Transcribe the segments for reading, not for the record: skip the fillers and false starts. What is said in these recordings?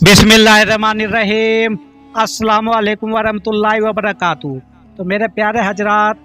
बिस्मिल्लाहिर्रहमानिर्रहीम। अस्सलामु अलैकुम वरहमतुल्लाहि वबरकातुहू। तो मेरे प्यारे हजरात,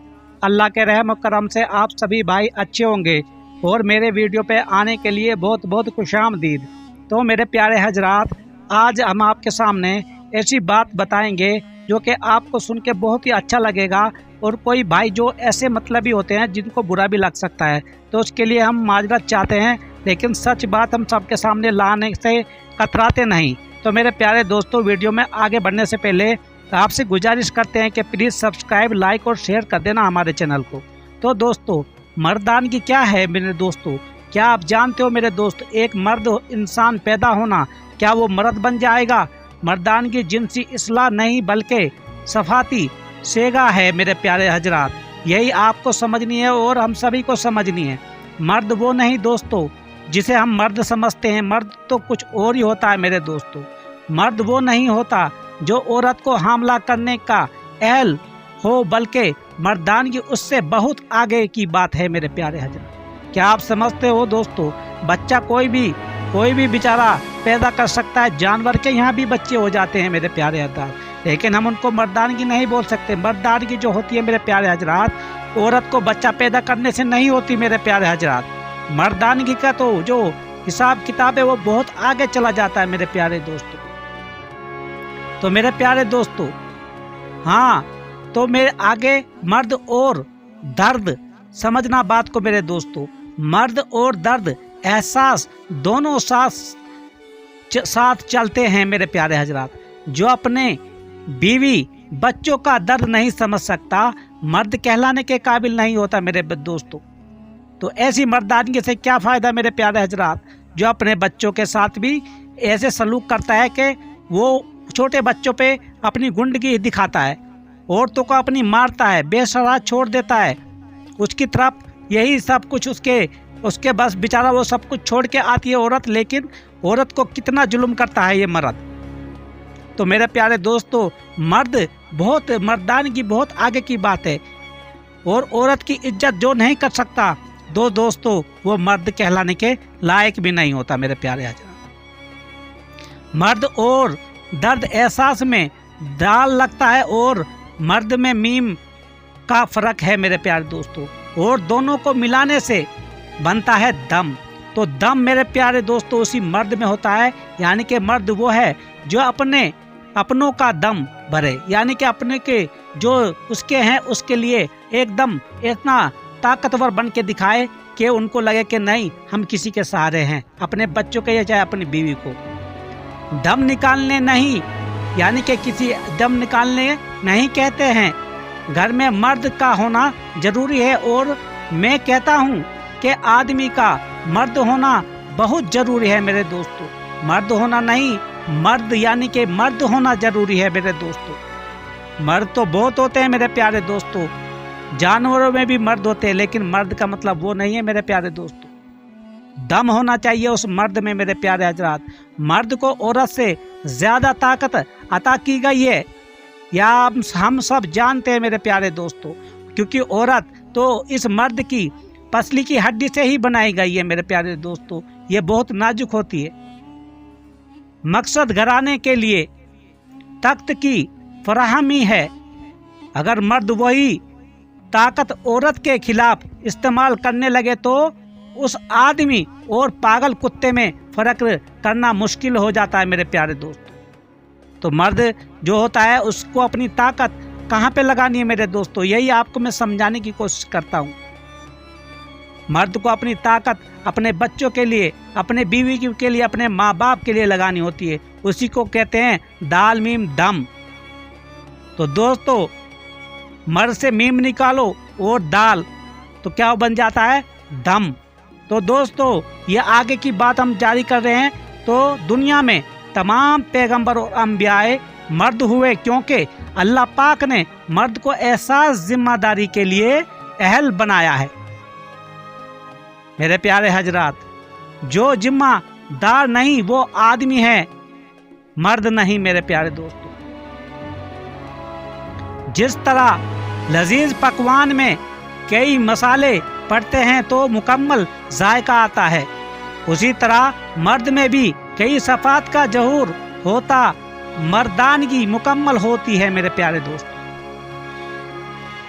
अल्लाह के रहम करम से आप सभी भाई अच्छे होंगे और मेरे वीडियो पे आने के लिए बहुत बहुत खुशामदीद। तो मेरे प्यारे हजरात, आज हम आपके सामने ऐसी बात बताएंगे जो कि आपको सुन के बहुत ही अच्छा लगेगा और कोई भाई जो ऐसे मतलबी होते हैं जिनको बुरा भी लग सकता है, तो उसके लिए हम माजरत चाहते हैं, लेकिन सच बात हम सबके सामने लाने से कतराते नहीं। तो मेरे प्यारे दोस्तों, वीडियो में आगे बढ़ने से पहले आपसे गुजारिश करते हैं कि प्लीज़ सब्सक्राइब, लाइक और शेयर कर देना हमारे चैनल को। तो दोस्तों, मर्दानगी क्या है मेरे दोस्तों? क्या आप जानते हो मेरे दोस्त, एक मर्द इंसान पैदा होना, क्या वो मर्द बन जाएगा? मर्दानगी जिनसी इस्लाह नहीं बल्कि सफाती सेगा है मेरे प्यारे हजरात। यही आपको समझनी है और हम सभी को समझनी है। मर्द वो नहीं दोस्तों जिसे हम मर्द समझते हैं, मर्द तो कुछ और ही होता है मेरे दोस्तों। मर्द वो नहीं होता जो औरत को हमला करने का अहल हो, बल्कि मर्दानगी उससे बहुत आगे की बात है मेरे प्यारे हजरात। क्या आप समझते हो दोस्तों, बच्चा कोई भी बेचारा पैदा कर सकता है, जानवर के यहाँ भी बच्चे हो जाते हैं मेरे प्यारे हजरात, लेकिन हम उनको मर्दानगी नहीं बोल सकते। मर्दानगी जो होती है मेरे प्यारे हजरात, औरत को बच्चा पैदा करने से नहीं होती मेरे प्यारे हजरात। मर्दानगी का तो जो हिसाब किताब है वो बहुत आगे चला जाता है मेरे प्यारे दोस्तों। तो मेरे प्यारे दोस्तों, हाँ, तो मेरे आगे मर्द और दर्द समझना बात को मेरे दोस्तों। मर्द और दर्द एहसास दोनों साथ चलते हैं मेरे प्यारे हजरात। जो अपने बीवी बच्चों का दर्द नहीं समझ सकता, मर्द कहलाने के काबिल नहीं होता मेरे दोस्तों। तो ऐसी मर्दानगी से क्या फ़ायदा मेरे प्यारे हजरात, जो अपने बच्चों के साथ भी ऐसे सलूक करता है कि वो छोटे बच्चों पे अपनी गुंडगी दिखाता है, औरतों को अपनी मारता है, बेसहारा छोड़ देता है, उसकी तरफ यही सब कुछ उसके बस बेचारा वो सब कुछ छोड़ के आती है औरत, लेकिन औरत को कितना जुल्म करता है ये मर्द। तो मेरे प्यारे दोस्तों, मर्दानगी बहुत आगे की बात है और औरत की इज्जत जो नहीं कर सकता दोस्तों, वो मर्द कहलाने के लायक भी नहीं होता मेरे प्यारे हजरात। मर्द और दर्द एहसास में दाल लगता है और मर्द में मीम का फर्क है मेरे प्यारे दोस्तों, और दोनों को मिलाने से बनता है दम। तो दम मेरे प्यारे दोस्तों उसी मर्द में होता है, यानी कि मर्द वो है जो अपनों का दम भरे, यानी कि अपने के जो उसके हैं उसके लिए एकदम इतना ताकतवर बन के दिखाए कि उनको लगे कि नहीं, हम किसी के सहारे हैं, अपने बच्चों के या चाहे अपनी बीवी को। दम निकालने नहीं, यानी कि किसी दम निकालने नहीं कहते हैं, घर में मर्द का होना जरूरी है। और मैं कहता हूँ कि आदमी का मर्द होना बहुत जरूरी है मेरे दोस्तों। मर्द होना नहीं, मर्द यानी कि मर्द होना जरूरी है मेरे दोस्तों। मर्द तो बहुत होते हैं मेरे प्यारे दोस्तों, जानवरों में भी मर्द होते हैं, लेकिन मर्द का मतलब वो नहीं है मेरे प्यारे दोस्तों। दम होना चाहिए उस मर्द में मेरे प्यारे हजरात। मर्द को औरत से ज्यादा ताकत अता की गई है, या हम सब जानते हैं मेरे प्यारे दोस्तों, क्योंकि औरत तो इस मर्द की पसली की हड्डी से ही बनाई गई है मेरे प्यारे दोस्तों। ये बहुत नाजुक होती है। मकसद घराने के लिए तख्त की फराहमी है। अगर मर्द वही ताकत औरत के खिलाफ इस्तेमाल करने लगे तो उस आदमी और पागल कुत्ते में फर्क करना मुश्किल हो जाता है मेरे प्यारे दोस्तों। तो मर्द जो होता है उसको अपनी ताकत कहाँ पे लगानी है मेरे दोस्तों, यही आपको मैं समझाने की कोशिश करता हूँ। मर्द को अपनी ताकत अपने बच्चों के लिए, अपने बीवी के लिए, अपने माँ बाप के लिए लगानी होती है। उसी को कहते हैं दाल मीम दम। तो दोस्तों, मर्द से मीम निकालो और दाल, तो क्या बन जाता है? दम। तो दोस्तों, ये आगे की बात हम जारी कर रहे हैं। तो दुनिया में तमाम पैगंबर और अंबियाए मर्द हुए, क्योंकि अल्लाह पाक ने मर्द को एहसास जिम्मेदारी के लिए अहल बनाया है मेरे प्यारे हजरात। जो जिम्मेदार नहीं वो आदमी है, मर्द नहीं मेरे प्यारे दोस्तों। जिस तरह लजीज पकवान में कई मसाले पड़ते हैं तो मुकम्मल जायका आता है, उसी तरह मर्द में भी कई सफात का जहूर ہوتا مردانگی مکمل ہوتی ہے میرے پیارے دوست۔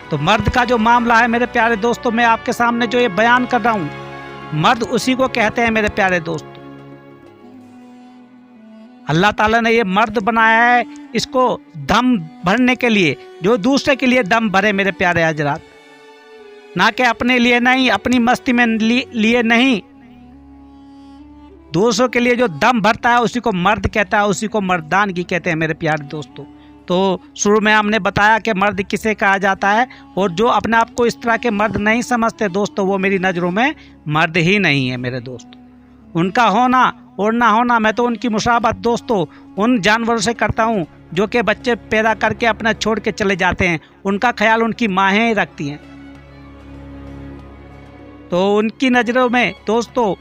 تو مرد کا جو معاملہ ہے میرے پیارے دوستوں، میں آپ کے سامنے جو یہ بیان کر رہا ہوں، مرد اسی کو کہتے ہیں میرے پیارے دوست۔ اللہ تعالیٰ نے یہ مرد بنایا ہے اس کو دم بھرنے کے لیے، جو دوسرے کے لیے دم بھرے میرے پیارے حضرات، نہ کہ اپنے لیے نہیں، اپنی مستی میں لیے نہیں، دوسروں کے لیے جو دم بھرتا ہے اسی کو مرد کہتا ہے، اسی کو مردانگی کہتے ہیں میرے پیارے دوستوں۔ تو شروع میں ہم نے بتایا کہ مرد کسے کہا جاتا ہے، اور جو اپنے آپ کو اس طرح کے مرد نہیں سمجھتے دوستوں، وہ میری نظروں میں مرد ہی نہیں ہے میرے دوست۔ ان کا ہونا اور نہ ہونا، میں تو ان کی مشابہت دوستوں ان جانوروں سے کرتا ہوں جو کہ بچے پیدا کر کے اپنا چھوڑ کے چلے جاتے ہیں، ان کا خیال ان کی مائیں ہی رکھتی ہیں۔ تو ان کی نظروں میں دوستوں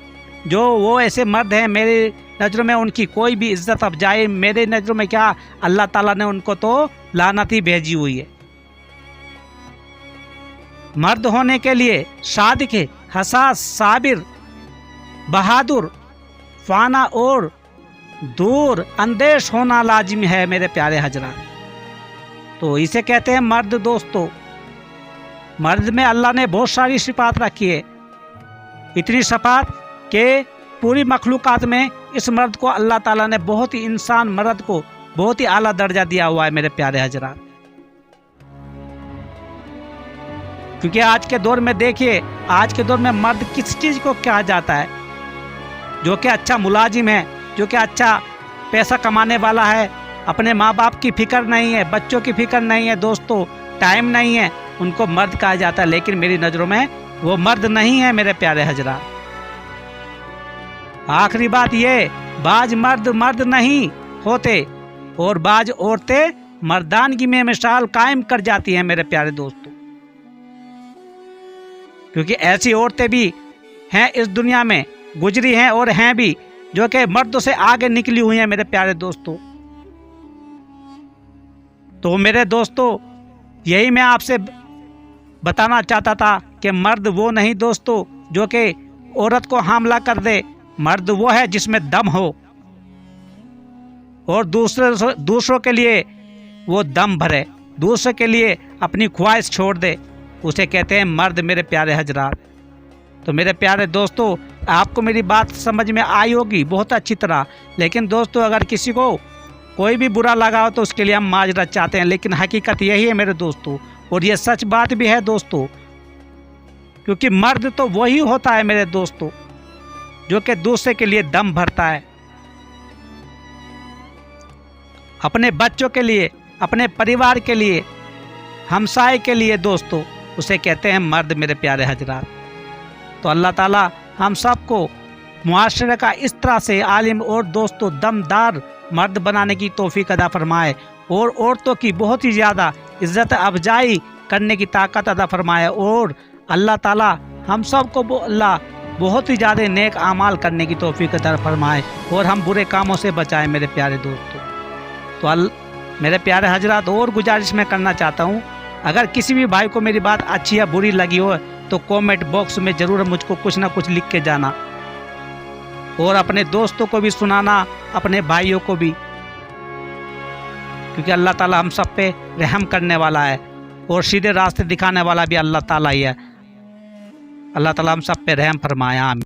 جو وہ ایسے مرد ہیں، میرے نظروں میں ان کی کوئی بھی عزت افزائی، میرے نظروں میں کیا، اللہ تعالیٰ نے ان کو تو لعنت ہی بھیجی ہوئی ہے۔ مرد ہونے کے لیے صادق، حساس، صابر، بہادر، فانا اور دور اندیش ہونا لازم ہے میرے پیارے حضرات۔ تو اسے کہتے ہیں مرد دوستو۔ مرد میں اللہ نے بہت ساری صفات رکھی ہے، اتنی صفات کہ پوری مخلوقات میں اس مرد کو اللہ تعالیٰ نے بہت ہی، انسان مرد کو بہت ہی اعلیٰ درجہ دیا ہوا ہے میرے پیارے حضرات۔ کیونکہ آج کے دور میں دیکھیے، آج کے دور میں مرد کس چیز کو کہا جاتا ہے؟ جو کہ اچھا ملازم ہے، جو کہ اچھا پیسہ کمانے والا ہے، اپنے ماں باپ کی فکر نہیں ہے، بچوں کی فکر نہیں ہے دوستو، ٹائم نہیں ہے، ان کو مرد کہا جاتا ہے۔ لیکن میری نظروں میں وہ مرد نہیں ہے میرے پیارے حضرات۔ آخری بات یہ، بعض مرد مرد نہیں ہوتے اور بعض عورتیں مردانگی میں مثال قائم کر جاتی ہیں میرے پیارے دوستو۔ کیونکہ ایسی عورتیں بھی ہیں اس دنیا میں، گزری ہیں اور ہیں بھی، جو کہ مردوں سے آگے نکلی ہوئی ہیں میرے پیارے دوستو۔ تو میرے دوستو، یہی میں آپ سے بتانا چاہتا تھا کہ مرد وہ نہیں دوستو جو کہ عورت کو حاملہ کر دے، مرد وہ ہے جس میں دم ہو اور دوسروں کے لیے وہ دم بھرے، دوسرے کے لیے اپنی خواہش چھوڑ دے، اسے کہتے ہیں مرد میرے پیارے حضرات۔ تو میرے پیارے دوستو، آپ کو میری بات سمجھ میں آئی ہوگی بہت اچھی طرح، لیکن دوستو اگر کسی کو کوئی بھی برا لگا ہو تو اس کے لیے ہم معذرت چاہتے ہیں، لیکن حقیقت یہی ہے میرے دوستو، اور یہ سچ بات بھی ہے دوستو۔ کیونکہ مرد تو وہی ہوتا ہے میرے دوستو جو کہ دوسرے کے لیے دم بھرتا ہے، اپنے بچوں کے لیے، اپنے پریوار کے لیے، ہمسائے کے لیے دوستو، اسے کہتے ہیں مرد میرے پیارے حضرات۔ تو اللہ تعالیٰ ہم سب کو معاشرے کا اس طرح سے عالم اور دوستو دمدار مرد بنانے کی توفیق عطا فرمائے، اور عورتوں کی بہت ہی زیادہ عزت افزائی کرنے کی طاقت عطا فرمائے، اور اللہ تعالیٰ ہم سب کو اللہ بہت ہی زیادہ نیک اعمال کرنے کی توفیق عطا فرمائے، اور ہم برے کاموں سے بچائیں میرے پیارے دوستو۔ تو میرے پیارے حضرات، اور گزارش میں کرنا چاہتا ہوں، اگر کسی بھی بھائی کو میری بات اچھی یا بری لگی ہو تو کومنٹ باکس میں ضرور مجھ کو کچھ نہ کچھ لکھ کے جانا، اور اپنے دوستوں کو بھی سنانا، اپنے بھائیوں کو بھی، کیونکہ اللہ تعالیٰ ہم سب پہ رحم کرنے والا ہے، اور سیدھے راستے دکھانے والا بھی اللہ تعالیٰ ہی ہے۔ اللہ تعالیٰ ہم سب پہ رحم فرمائے، آمین۔